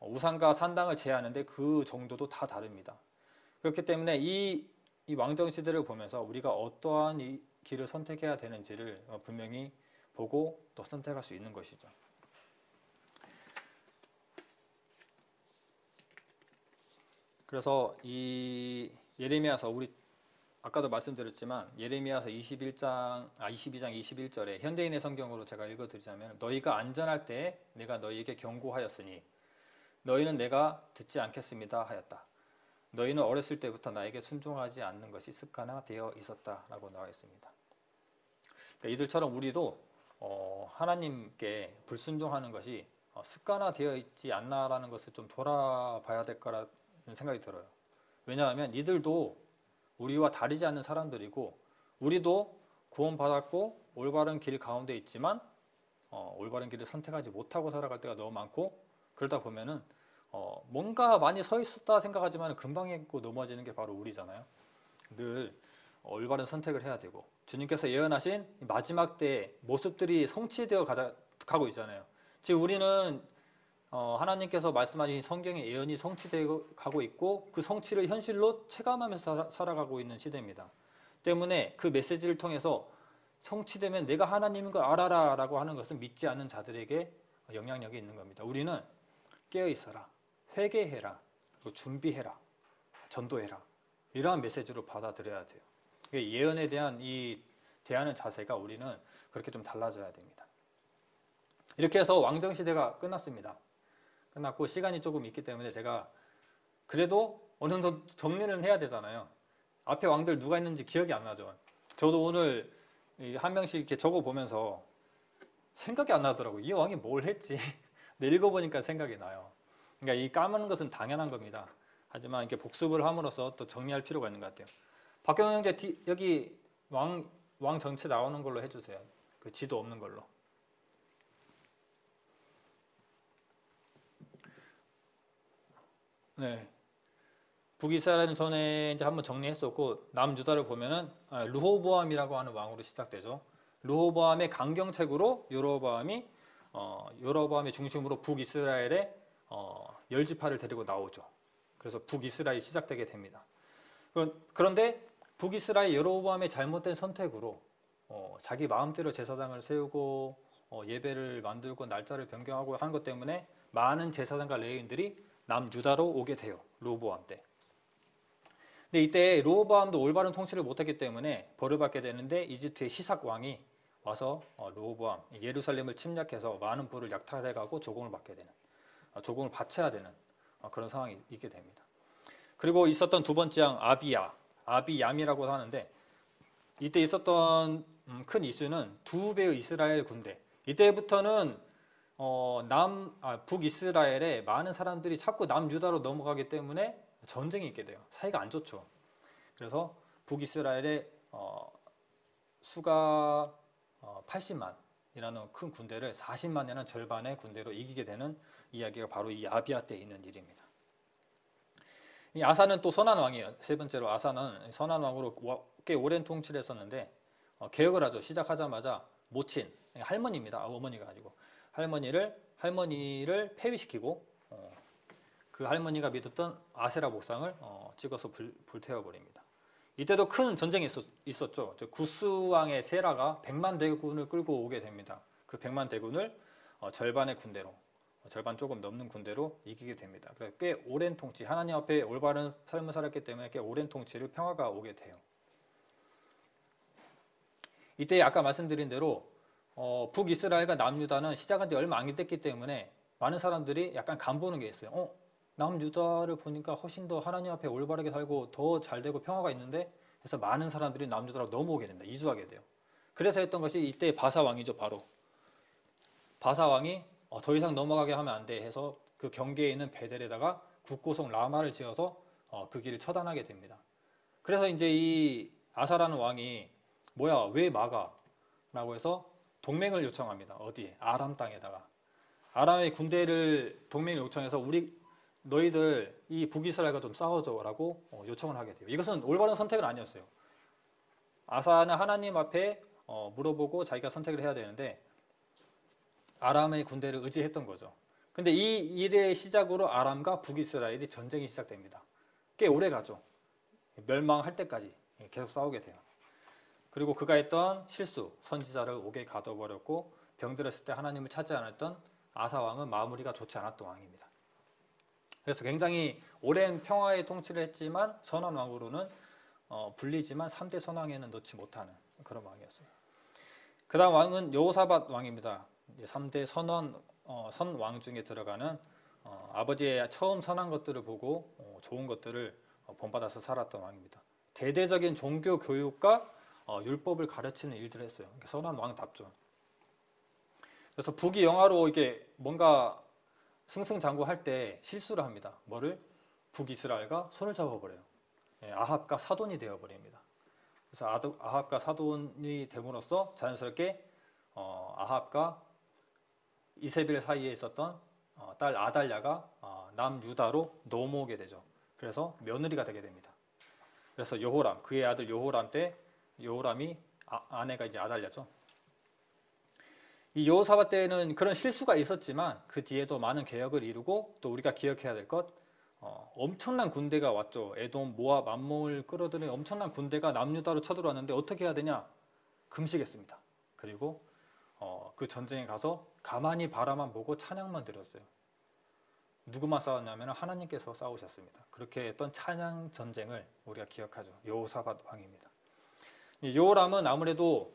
우상과 산당을 제하는데 그 정도도 다 다릅니다. 그렇기 때문에 이 왕정 시대를 보면서 우리가 어떠한 이 길을 선택해야 되는지를 분명히 보고 또 선택할 수 있는 것이죠. 그래서 이 예레미야서 우리 아까도 말씀드렸지만 예레미야서 22장 21절에 현대인의 성경으로 제가 읽어드리자면 너희가 안전할 때에 내가 너희에게 경고하였으니 너희는 내가 듣지 않겠습니다 하였다. 너희는 어렸을 때부터 나에게 순종하지 않는 것이 습관화되어 있었다라고 나와 있습니다. 그러니까 이들처럼 우리도 하나님께 불순종하는 것이 습관화되어 있지 않나라는 것을 좀 돌아봐야 될 거라는 생각이 들어요. 왜냐하면 이들도 우리와 다르지 않는 사람들이고 우리도 구원받았고 올바른 길 가운데 있지만 올바른 길을 선택하지 못하고 살아갈 때가 너무 많고 그러다 보면은 뭔가 많이 서 있었다 생각하지만 금방 잊고 넘어지는 게 바로 우리잖아요. 늘 올바른 선택을 해야 되고 주님께서 예언하신 마지막 때의 모습들이 성취되어 가고 있잖아요. 지금 우리는 하나님께서 말씀하신 성경의 예언이 성취되어 가고 있고 그 성취를 현실로 체감하면서 살아가고 있는 시대입니다. 때문에 그 메시지를 통해서 성취되면 내가 하나님인 걸 알아라 라고 하는 것은 믿지 않는 자들에게 영향력이 있는 겁니다. 우리는 깨어 있어라, 회개해라, 그리고 준비해라, 전도해라 이러한 메시지로 받아들여야 돼요. 예언에 대한 이 대하는 자세가 우리는 그렇게 좀 달라져야 됩니다. 이렇게 해서 왕정시대가 끝났습니다. 끝났고 시간이 조금 있기 때문에 제가 그래도 어느 정도 정리를 해야 되잖아요. 앞에 왕들 누가 있는지 기억이 안 나죠. 저도 오늘 한 명씩 이렇게 적어보면서 생각이 안 나더라고요. 이 왕이 뭘 했지? 근데 읽어보니까 생각이 나요. 그러니까 이 까먹는 것은 당연한 겁니다. 하지만 이렇게 복습을 함으로써 또 정리할 필요가 있는 것 같아요. 박경영 형제 여기 왕 전체 나오는 걸로 해주세요. 그 지도 없는 걸로. 네. 북이스라엘은 전에 이제 한번 정리했었고 남유다를 보면은 르호보암이라고 하는 왕으로 시작되죠. 르호보암의 강경책으로 여로보암의 중심으로 북이스라엘의 열지파를 데리고 나오죠. 그래서 북이스라엘이 시작되게 됩니다. 그런데 북이스라엘 여로보암의 잘못된 선택으로 자기 마음대로 제사장을 세우고 예배를 만들고 날짜를 변경하고 하는 것 때문에 많은 제사장과 레위인들이 남유다로 오게 돼요. 르호보암 때. 근데 이때 르호보암도 올바른 통치를 못했기 때문에 벌을 받게 되는데 이집트의 시삭 왕이 와서 르호보암 예루살렘을 침략해서 많은 부를 약탈해가고 조공을 받게 되는, 조공을 바쳐야 되는 그런 상황이 있게 됩니다. 그리고 있었던 두 번째 왕 아비얌이라고 하는데 이때 있었던 큰 이슈는 두 배의 이스라엘 군대. 이때부터는 북이스라엘에 많은 사람들이 자꾸 남유다로 넘어가기 때문에 전쟁이 있게 돼요. 사이가 안 좋죠. 그래서 북이스라엘의 수가 80만이라는 큰 군대를 40만이라는 절반의 군대로 이기게 되는 이야기가 바로 이 아비야 때 있는 일입니다. 이 아사는 또 선한 왕이에요. 세 번째로 아사는 선한 왕으로 꽤 오랜 통치를 했었는데 개혁을 하죠. 시작하자마자 모친, 할머니입니다. 어머니가 아니고 할머니를 폐위시키고 그 할머니가 믿었던 아세라 목상을 찍어서 불태워버립니다. 이때도 큰 전쟁이 있었죠. 구스 왕의 세라가 100만 대군을 끌고 오게 됩니다. 그 100만 대군을 절반의 군대로, 절반 조금 넘는 군대로 이기게 됩니다. 그래서 꽤 오랜 통치, 하나님 앞에 올바른 삶을 살았기 때문에 꽤 오랜 통치를 평화가 오게 돼요. 이때 아까 말씀드린 대로 북이스라엘과 남유다는 시작한 지 얼마 안 됐기 때문에 많은 사람들이 약간 간보는 게 있어요. 남유다를 보니까 훨씬 더 하나님 앞에 올바르게 살고 더 잘되고 평화가 있는데 그래서 많은 사람들이 남유다로 넘어오게 된다. 이주하게 돼요. 그래서 했던 것이 이때 바사왕이죠. 바로 바사왕이 더 이상 넘어가게 하면 안 돼 해서 그 경계에 있는 베델에다가 국고성 라마를 지어서 그 길을 처단하게 됩니다. 그래서 이제 이 아사라는 왕이 뭐야 왜 막아? 라고 해서 동맹을 요청합니다. 어디에? 아람 땅에다가. 아람의 군대를 동맹을 요청해서 너희들 이 북이스라엘과 좀 싸워줘 라고 요청을 하게 돼요. 이것은 올바른 선택은 아니었어요. 아사는 하나님 앞에 물어보고 자기가 선택을 해야 되는데 아람의 군대를 의지했던 거죠. 근데 이 일의 시작으로 아람과 북이스라엘이 전쟁이 시작됩니다. 꽤 오래 가죠. 멸망할 때까지 계속 싸우게 돼요. 그리고 그가 했던 실수, 선지자를 옥에 가둬버렸고 병들었을 때 하나님을 찾지 않았던 아사왕은 마무리가 좋지 않았던 왕입니다. 그래서 굉장히 오랜 평화의 통치를 했지만 선한 왕으로는 불리지만 3대 선왕에는 넣지 못하는 그런 왕이었어요. 그 다음 왕은 여호사밧 왕입니다. 3대 선왕 중에 들어가는 아버지의 처음 선한 것들을 보고 좋은 것들을 본받아서 살았던 왕입니다. 대대적인 종교 교육과 율법을 가르치는 일들을 했어요. 선한 왕답죠. 그래서 북이 영화로 이게 뭔가 승승장구할 때 실수를 합니다. 뭐를? 북이스라엘과 손을 잡아버려요. 아합과 사돈이 되어버립니다. 그래서 아합과 사돈이 됨으로써 자연스럽게 아합과 이세벨 사이에 있었던 딸 아달랴가 남유다로 넘어오게 되죠. 그래서 며느리가 되게 됩니다. 그래서 여호람, 그의 아들 여호람 때 여호람이 아내가 이제 아달랴죠. 이 여호사밧 때는 그런 실수가 있었지만 그 뒤에도 많은 개혁을 이루고 또 우리가 기억해야 될 것 엄청난 군대가 왔죠. 에돔, 모압, 암몬을 끌어들이는 엄청난 군대가 남유다로 쳐들어왔는데 어떻게 해야 되냐? 금식했습니다. 그리고 그 전쟁에 가서 가만히 바라만 보고 찬양만 드렸어요. 누구만 싸웠냐면 하나님께서 싸우셨습니다. 그렇게 했던 찬양 전쟁을 우리가 기억하죠. 여호사밧 왕입니다. 여호람은 아무래도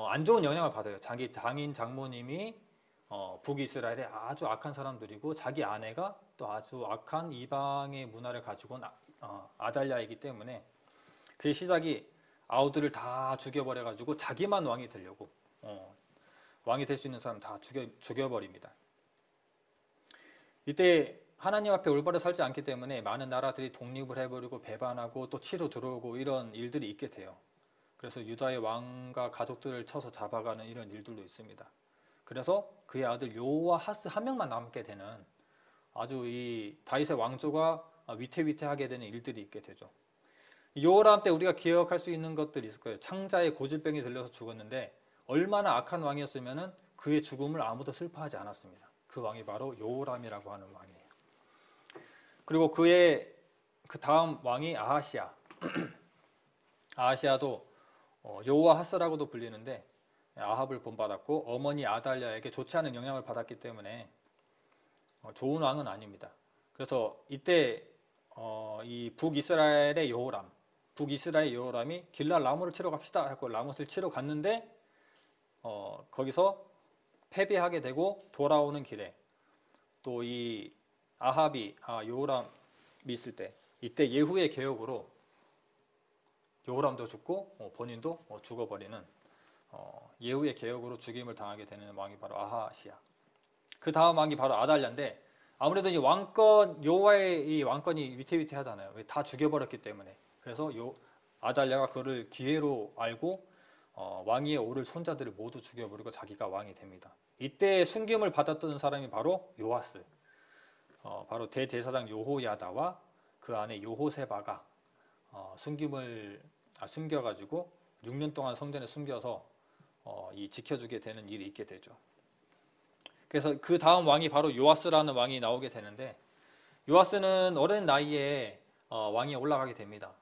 안 좋은 영향을 받아요. 자기 장인 장모님이 북이스라엘의 아주 악한 사람들이고 자기 아내가 또 아주 악한 이방의 문화를 가지고 온 아달랴이기 때문에 그의 시작이 아우들을 다 죽여버려가지고 자기만 왕이 되려고 왕이 될 수 있는 사람 다 죽여버립니다. 이때 하나님 앞에 올바로 살지 않기 때문에 많은 나라들이 독립을 해버리고 배반하고 또 치러 들어오고 이런 일들이 있게 돼요. 그래서 유다의 왕과 가족들을 쳐서 잡아가는 이런 일들도 있습니다. 그래서 그의 아들 요아하스 한 명만 남게 되는 아주 이 다윗의 왕조가 위태위태하게 되는 일들이 있게 되죠. 요람 때 우리가 기억할 수 있는 것들이 있을 거예요. 창자에 고질병이 들려서 죽었는데 얼마나 악한 왕이었으면 그의 죽음을 아무도 슬퍼하지 않았습니다. 그 왕이 바로 요람이라고 하는 왕이에요. 그리고 그의 그 다음 왕이 아하시아. 아하시아도 여호와하스라고도 불리는데 아합을 본받았고 어머니 아달랴에게 좋지 않은 영향을 받았기 때문에 좋은 왕은 아닙니다. 그래서 이때 이 북이스라엘의 여호람, 북이스라엘 여호람이 길랄 라모를 치러 갑시다 하고 라못을 치러 갔는데 거기서 패배하게 되고 돌아오는 길에 또 이 아합이 여호람이 있을 때 이때 예후의 개혁으로 여호람도 죽고 본인도 죽어버리는 예후의 개혁으로 죽임을 당하게 되는 왕이 바로 아하시아. 그 다음 왕이 바로 아달랴인데 아무래도 이 왕권 여호와의 이 왕권이 위태위태하잖아요. 왜 다 죽여버렸기 때문에. 그래서 아달랴가 그를 기회로 알고 왕위에 오를 손자들을 모두 죽여버리고 자기가 왕이 됩니다. 이때 순김을 받았던 사람이 바로 요아스, 바로 대제사장 요호야다와 그 안에 요호세바가 숨겨가지고 6년 동안 성전에 숨겨서 이 지켜주게 되는 일이 있게 되죠. 그래서 그 다음 왕이 바로 요아스라는 왕이 나오게 되는데 요아스는 어린 나이에 왕위에 올라가게 됩니다.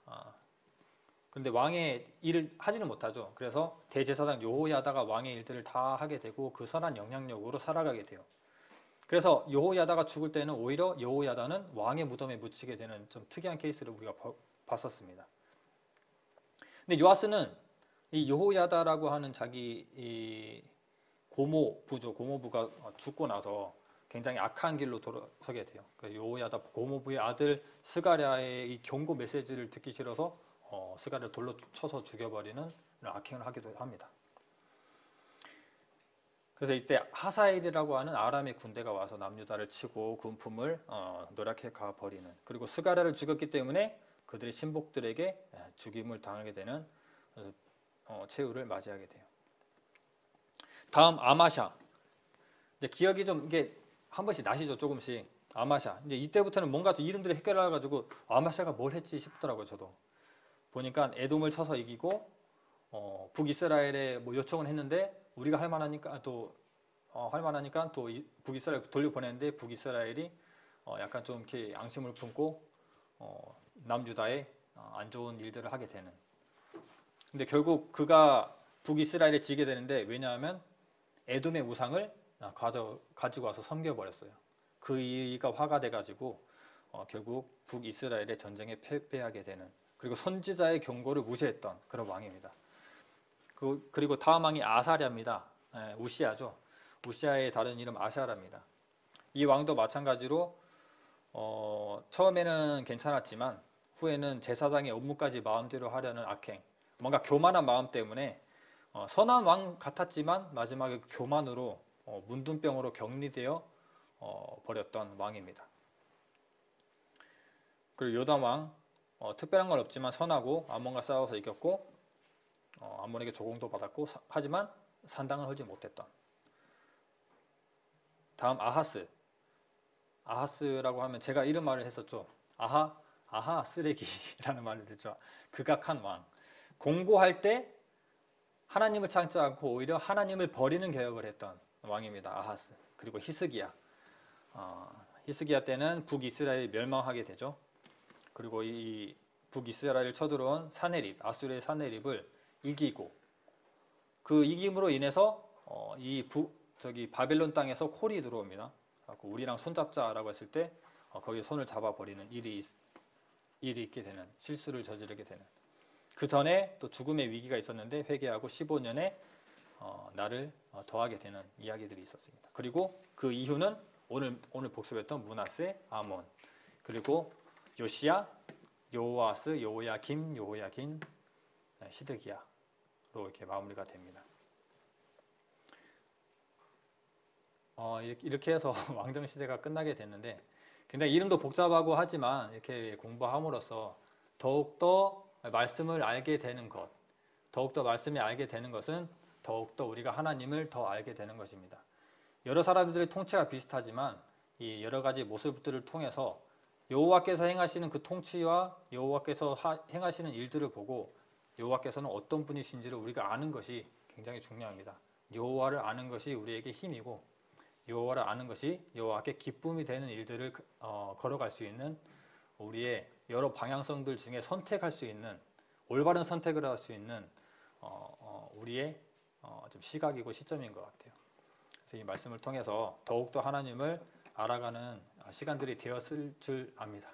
그런데 왕의 일을 하지는 못하죠. 그래서 대제사장 여호야다가 왕의 일들을 다 하게 되고 그 선한 영향력으로 살아가게 돼요. 그래서 여호야다가 죽을 때는 오히려 여호야다는 왕의 무덤에 묻히게 되는 좀 특이한 케이스를 우리가 봤었습니다. 근데 요아스는 이 여호야다라고 하는 자기 이 고모부가 죽고 나서 굉장히 악한 길로 돌아서게 돼요. 여호야다 고모부의 아들 스가랴의 이 경고 메시지를 듣기 싫어서 스가랴를 돌로 쳐서 죽여버리는 악행을 하기도 합니다. 그래서 이때 하사엘이라고 하는 아람의 군대가 와서 남유다를 치고 군품을 노략해 가버리는, 그리고 스가랴를 죽였기 때문에 그들의 신복들에게 죽임을 당하게 되는 최후를 맞이하게 돼요. 다음 아마샤. 이제 기억이 좀 이게 한 번씩 나시죠, 조금씩. 아마샤. 이제 이때부터는 뭔가 좀 이름들이 헷갈려가지고 아마샤가 뭘 했지 싶더라고요, 저도. 보니까 에돔을 쳐서 이기고 북이스라엘에 뭐 요청을 했는데 우리가 할 만하니까 또 북이스라엘 돌려보냈는데 북이스라엘이 약간 좀 이렇게 양심을 품고 남유다에 안 좋은 일들을 하게 되는. 근데 결국 그가 북이스라엘에 지게 되는데, 왜냐하면 에돔의 우상을 가지고 와서 섬겨버렸어요. 그 이가 화가 돼가지고 결국 북이스라엘의 전쟁에 패배하게 되는, 그리고 선지자의 경고를 무시했던 그런 왕입니다. 그리고 다음 왕이 아사랴입니다. 우시아죠. 우시아의 다른 이름 아샤라입니다. 이 왕도 마찬가지로 처음에는 괜찮았지만 후에는 제사장의 업무까지 마음대로 하려는 악행, 뭔가 교만한 마음 때문에 선한 왕 같았지만 마지막에 교만으로 문둥병으로 격리되어 버렸던 왕입니다. 그리고 요담 왕, 특별한 건 없지만 선하고 아몬과 싸워서 이겼고 아몬에게 조공도 받았고 하지만 산당을 헐지 못했던. 다음 아하스라고 하면 제가 이런 말을 했었죠. 아하 쓰레기라는 말을 듣죠. 극악한 왕. 공고할 때 하나님을 찾지 않고 오히려 하나님을 버리는 개혁을 했던 왕입니다. 아하스. 그리고 히스기야. 히스기야 때는 북이스라엘이 멸망하게 되죠. 그리고 이 북이스라엘을 쳐들어온 사네립, 아수르의 사네립을 이기고, 그 이김으로 인해서 바벨론 땅에서 콜이 들어옵니다. 우리랑 손잡자라고 했을 때 거기에 손을 잡아버리는 일이 있게 되는, 실수를 저지르게 되는. 그 전에 또 죽음의 위기가 있었는데 회개하고 15년에 나를 더하게 되는 이야기들이 있었습니다. 그리고 그 이후는 오늘 복습했던 므낫세, 아몬, 그리고 요시야, 요아스, 요야김, 요야긴, 시드기야로 이렇게 마무리가 됩니다. 이렇게 해서 왕정 시대가 끝나게 됐는데 굉장히 이름도 복잡하고 하지만 이렇게 공부함으로써 더욱더 말씀을 알게 되는 것, 더욱더 말씀이 알게 되는 것은 더욱더 우리가 하나님을 더 알게 되는 것입니다. 여러 사람들의 통치가 비슷하지만 이 여러 가지 모습들을 통해서 여호와께서 행하시는 그 통치와 여호와께서 행하시는 일들을 보고 여호와께서는 어떤 분이신지를 우리가 아는 것이 굉장히 중요합니다. 여호와를 아는 것이 우리에게 힘이고 여호와를 아는 것이 여호와께 기쁨이 되는 일들을 걸어갈 수 있는 우리의 여러 방향성들 중에 선택할 수 있는 올바른 선택을 할 수 있는 우리의 좀 시각이고 시점인 것 같아요. 그래서 이 말씀을 통해서 더욱더 하나님을 알아가는 시간들이 되었을 줄 압니다.